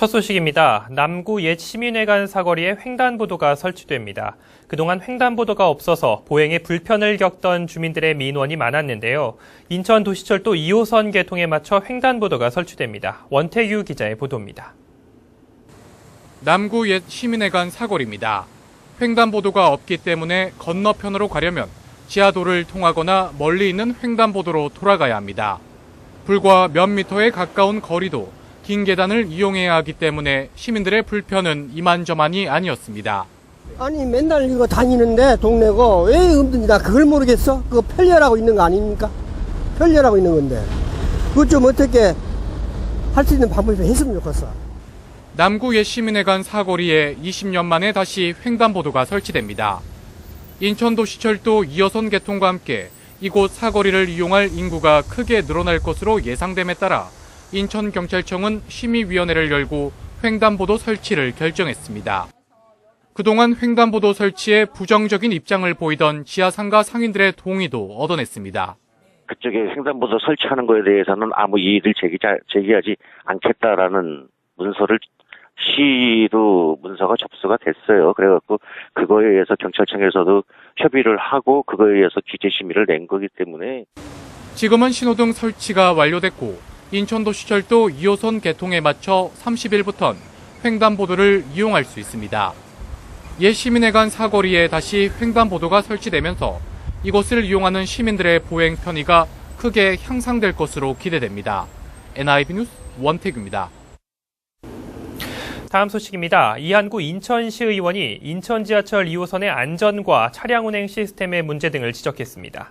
첫 소식입니다. 남구 옛 시민회관 사거리에 횡단보도가 설치됩니다. 그동안 횡단보도가 없어서 보행에 불편을 겪던 주민들의 민원이 많았는데요. 인천도시철도 2호선 개통에 맞춰 횡단보도가 설치됩니다. 원태규 기자의 보도입니다. 남구 옛 시민회관 사거리입니다. 횡단보도가 없기 때문에 건너편으로 가려면 지하도를 통하거나 멀리 있는 횡단보도로 돌아가야 합니다. 불과 몇 미터에 가까운 거리도 긴 계단을 이용해야 하기 때문에 시민들의 불편은 이만저만이 아니었습니다. 아니 맨날 이거 다니는데 동네고 왜 힘든지 나 그걸 모르겠어? 그거 편리하라고 있는 거 아닙니까? 편리하라고 있는 건데 그것 좀 어떻게 할 수 있는 방법이 했으면 좋겠어. 남구 옛 시민회관 사거리에 20년 만에 다시 횡단보도가 설치됩니다. 인천도시철도 2호선 개통과 함께 이곳 사거리를 이용할 인구가 크게 늘어날 것으로 예상됨에 따라 인천경찰청은 심의위원회를 열고 횡단보도 설치를 결정했습니다. 그동안 횡단보도 설치에 부정적인 입장을 보이던 지하상가 상인들의 동의도 얻어냈습니다. 그쪽에 횡단보도 설치하는 거에 대해서는 아무 이의를 제기하지 않겠다라는 문서를 시로 문서가 접수가 됐어요. 그래갖고 그거에 의해서 경찰청에서도 협의를 하고 그거에 의해서 규제 심의를 낸 거기 때문에 지금은 신호등 설치가 완료됐고 인천도시철도 2호선 개통에 맞춰 30일부터는 횡단보도를 이용할 수 있습니다. 옛 시민회관 사거리에 다시 횡단보도가 설치되면서 이곳을 이용하는 시민들의 보행 편의가 크게 향상될 것으로 기대됩니다. NIB 뉴스 원태규입니다. 다음 소식입니다. 이한구 인천시 의원이 인천 지하철 2호선의 안전과 차량 운행 시스템의 문제 등을 지적했습니다.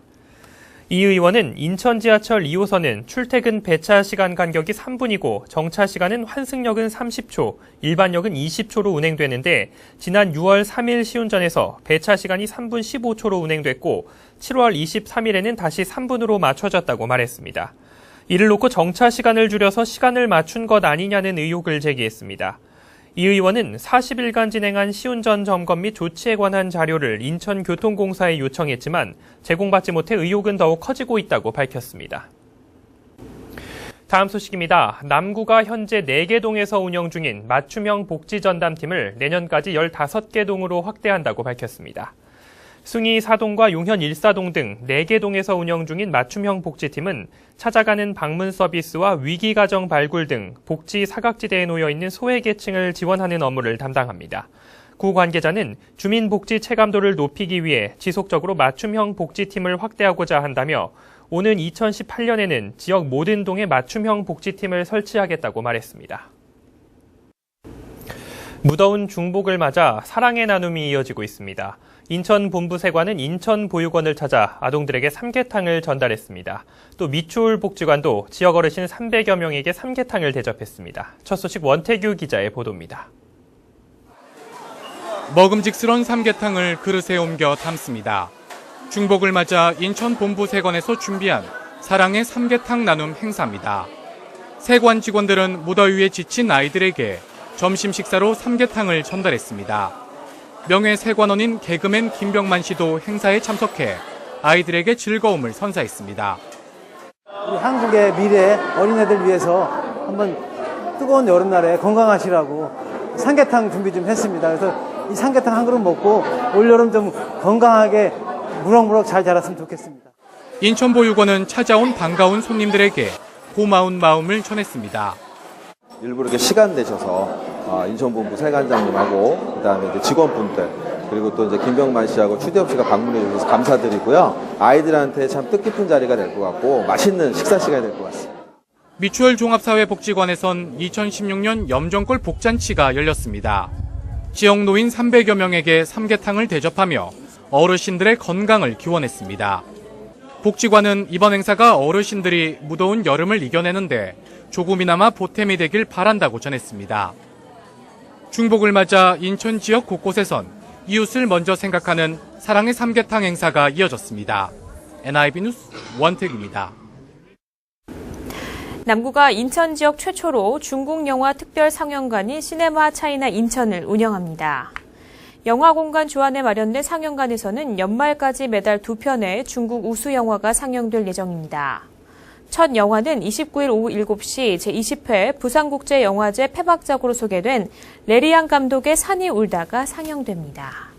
이 의원은 인천 지하철 2호선은 출퇴근 배차 시간 간격이 3분이고 정차 시간은 환승역은 30초, 일반역은 20초로 운행되는데 지난 6월 3일 시운전에서 배차 시간이 3분 15초로 운행됐고 7월 23일에는 다시 3분으로 맞춰졌다고 말했습니다. 이를 놓고 정차 시간을 줄여서 시간을 맞춘 것 아니냐는 의혹을 제기했습니다. 이 의원은 40일간 진행한 시운전 점검 및 조치에 관한 자료를 인천교통공사에 요청했지만 제공받지 못해 의혹은 더욱 커지고 있다고 밝혔습니다. 다음 소식입니다. 남구가 현재 4개 동에서 운영 중인 맞춤형 복지전담팀을 내년까지 15개 동으로 확대한다고 밝혔습니다. 숭이 4동과 용현 1사동 등 4개 동에서 운영 중인 맞춤형 복지팀은 찾아가는 방문 서비스와 위기가정 발굴 등 복지 사각지대에 놓여 있는 소외계층을 지원하는 업무를 담당합니다. 구 관계자는 주민복지 체감도를 높이기 위해 지속적으로 맞춤형 복지팀을 확대하고자 한다며 오는 2018년에는 지역 모든 동에 맞춤형 복지팀을 설치하겠다고 말했습니다. 무더운 중복을 맞아 사랑의 나눔이 이어지고 있습니다. 인천 본부세관은 인천보육원을 찾아 아동들에게 삼계탕을 전달했습니다. 또 미추홀 복지관도 지역 어르신 300여 명에게 삼계탕을 대접했습니다. 첫 소식 원태규 기자의 보도입니다. 먹음직스러운 삼계탕을 그릇에 옮겨 담습니다. 중복을 맞아 인천 본부세관에서 준비한 사랑의 삼계탕 나눔 행사입니다. 세관 직원들은 무더위에 지친 아이들에게 점심 식사로 삼계탕을 전달했습니다. 명예 세관원인 개그맨 김병만 씨도 행사에 참석해 아이들에게 즐거움을 선사했습니다. 우리 한국의 미래 어린애들 위해서 한번 뜨거운 여름날에 건강하시라고 삼계탕 준비 좀 했습니다. 그래서 이 삼계탕 한 그릇 먹고 올여름 좀 건강하게 무럭무럭 잘 자랐으면 좋겠습니다. 인천보육원은 찾아온 반가운 손님들에게 고마운 마음을 전했습니다. 일부러 이렇게 시간 내셔서 인천본부 세관장님하고 그다음에 이제 직원분들 그리고 또 이제 김병만 씨하고 추대엽 씨가 방문해 주셔서 감사드리고요. 아이들한테 참 뜻깊은 자리가 될 것 같고 맛있는 식사 시간이 될 것 같습니다. 미추홀 종합사회복지관에선 2016년 염정골 복잔치가 열렸습니다. 지역 노인 300여 명에게 삼계탕을 대접하며 어르신들의 건강을 기원했습니다. 복지관은 이번 행사가 어르신들이 무더운 여름을 이겨내는데 조금이나마 보탬이 되길 바란다고 전했습니다. 중복을 맞아 인천 지역 곳곳에선 이웃을 먼저 생각하는 사랑의 삼계탕 행사가 이어졌습니다. NIB 뉴스 원택입니다. 남구가 인천 지역 최초로 중국 영화 특별 상영관인 시네마 차이나 인천을 운영합니다. 영화 공간 주안에 마련된 상영관에서는 연말까지 매달 2편의 중국 우수 영화가 상영될 예정입니다. 첫 영화는 29일 오후 7시 제20회 부산국제영화제 폐막작으로 소개된 레리안 감독의 산이 울다가 상영됩니다.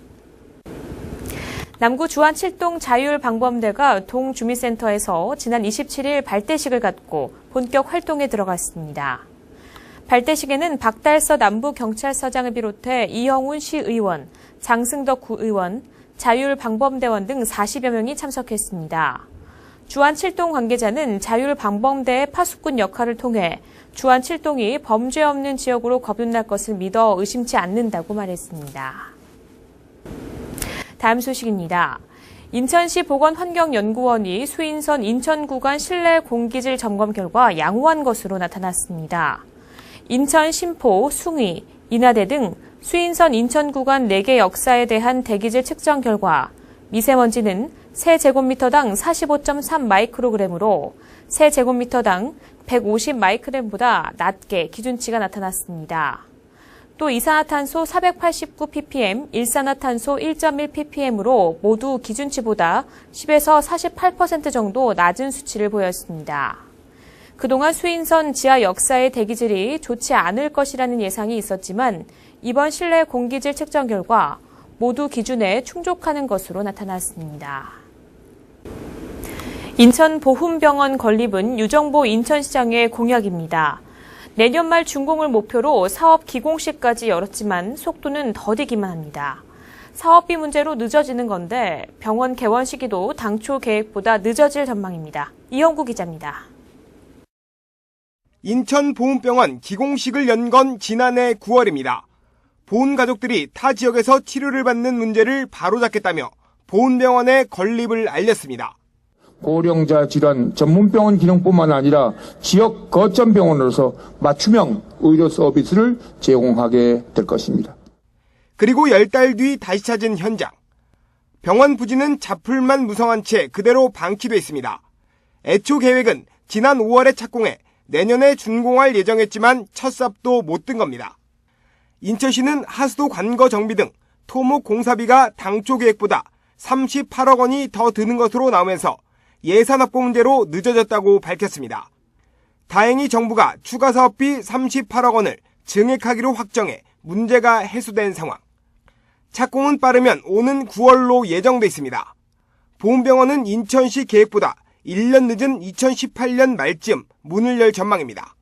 남구 주안 7동 자율방범대가 동주민센터에서 지난 27일 발대식을 갖고 본격 활동에 들어갔습니다. 발대식에는 박달서 남부경찰서장을 비롯해 이영훈 시의원, 장승덕 구의원, 자율방범대원 등 40여 명이 참석했습니다. 주안 7동 관계자는 자율방범대의 파수꾼 역할을 통해 주안 7동이 범죄 없는 지역으로 거듭날 것을 믿어 의심치 않는다고 말했습니다. 다음 소식입니다. 인천시 보건환경연구원이 수인선 인천 구간 실내 공기질 점검 결과 양호한 것으로 나타났습니다. 인천 신포, 숭의, 인하대 등 수인선 인천 구간 4개 역사에 대한 대기질 측정 결과 미세먼지는 세제곱미터당 45.3 마이크로그램으로 세제곱미터당 150 마이크로그램보다 낮게 기준치가 나타났습니다. 또 이산화탄소 489 ppm, 일산화탄소 1.1 ppm으로 모두 기준치보다 10에서 48% 정도 낮은 수치를 보였습니다. 그동안 수인선 지하 역사의 대기질이 좋지 않을 것이라는 예상이 있었지만 이번 실내 공기질 측정 결과 모두 기준에 충족하는 것으로 나타났습니다. 인천 보훈병원 건립은 유정보 인천시장의 공약입니다. 내년 말 준공을 목표로 사업 기공식까지 열었지만 속도는 더디기만 합니다. 사업비 문제로 늦어지는 건데 병원 개원 시기도 당초 계획보다 늦어질 전망입니다. 이영구 기자입니다. 인천 보훈병원 기공식을 연 건 지난해 9월입니다. 보훈 가족들이 타 지역에서 치료를 받는 문제를 바로잡겠다며 보훈병원의 건립을 알렸습니다. 고령자 질환 전문병원 기능뿐만 아니라 지역 거점 병원으로서 맞춤형 의료 서비스를 제공하게 될 것입니다. 그리고 10달 뒤 다시 찾은 현장. 병원 부지는 자풀만 무성한 채 그대로 방치돼 있습니다. 애초 계획은 지난 5월에 착공해 내년에 준공할 예정했지만 첫 삽도 못 든 겁니다. 인천시는 하수도 관거 정비 등 토목 공사비가 당초 계획보다 38억 원이 더 드는 것으로 나오면서 예산 확보 문제로 늦어졌다고 밝혔습니다. 다행히 정부가 추가 사업비 38억 원을 증액하기로 확정해 문제가 해소된 상황. 착공은 빠르면 오는 9월로 예정돼 있습니다. 보훈병원은 인천시 계획보다 1년 늦은 2018년 말쯤 문을 열 전망입니다.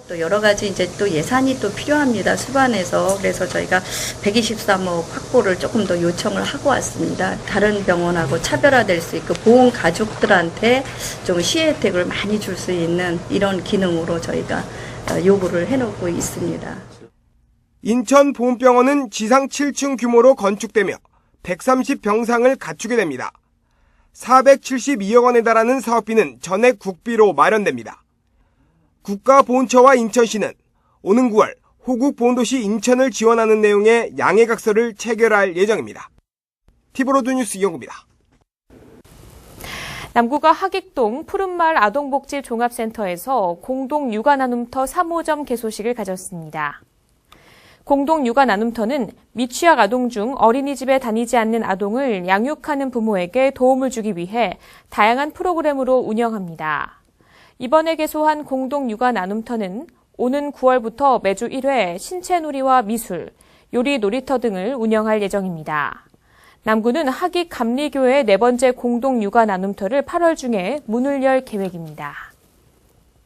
또 여러 가지 이제 또 예산이 또 필요합니다. 수반에서. 그래서 저희가 123억 확보를 조금 더 요청을 하고 왔습니다. 다른 병원하고 차별화될 수 있고 보훈 가족들한테 좀 시혜 혜택을 많이 줄 수 있는 이런 기능으로 저희가 요구를 해놓고 있습니다. 인천 보훈병원은 지상 7층 규모로 건축되며 130병상을 갖추게 됩니다. 472억 원에 달하는 사업비는 전액 국비로 마련됩니다. 국가보훈처와 인천시는 오는 9월 호국 보훈도시 인천을 지원하는 내용의 양해각서를 체결할 예정입니다. 티브로드 뉴스 이영구입니다. 남구가 하객동 푸른마을 아동복지 종합센터에서 공동 육아 나눔터 3호점 개소식을 가졌습니다. 공동 육아 나눔터는 미취학 아동 중 어린이집에 다니지 않는 아동을 양육하는 부모에게 도움을 주기 위해 다양한 프로그램으로 운영합니다. 이번에 개소한 공동 육아 나눔터는 오는 9월부터 매주 1회 신체놀이와 미술, 요리 놀이터 등을 운영할 예정입니다. 남구는 하객 감리교회 4번째 공동 육아 나눔터를 8월 중에 문을 열 계획입니다.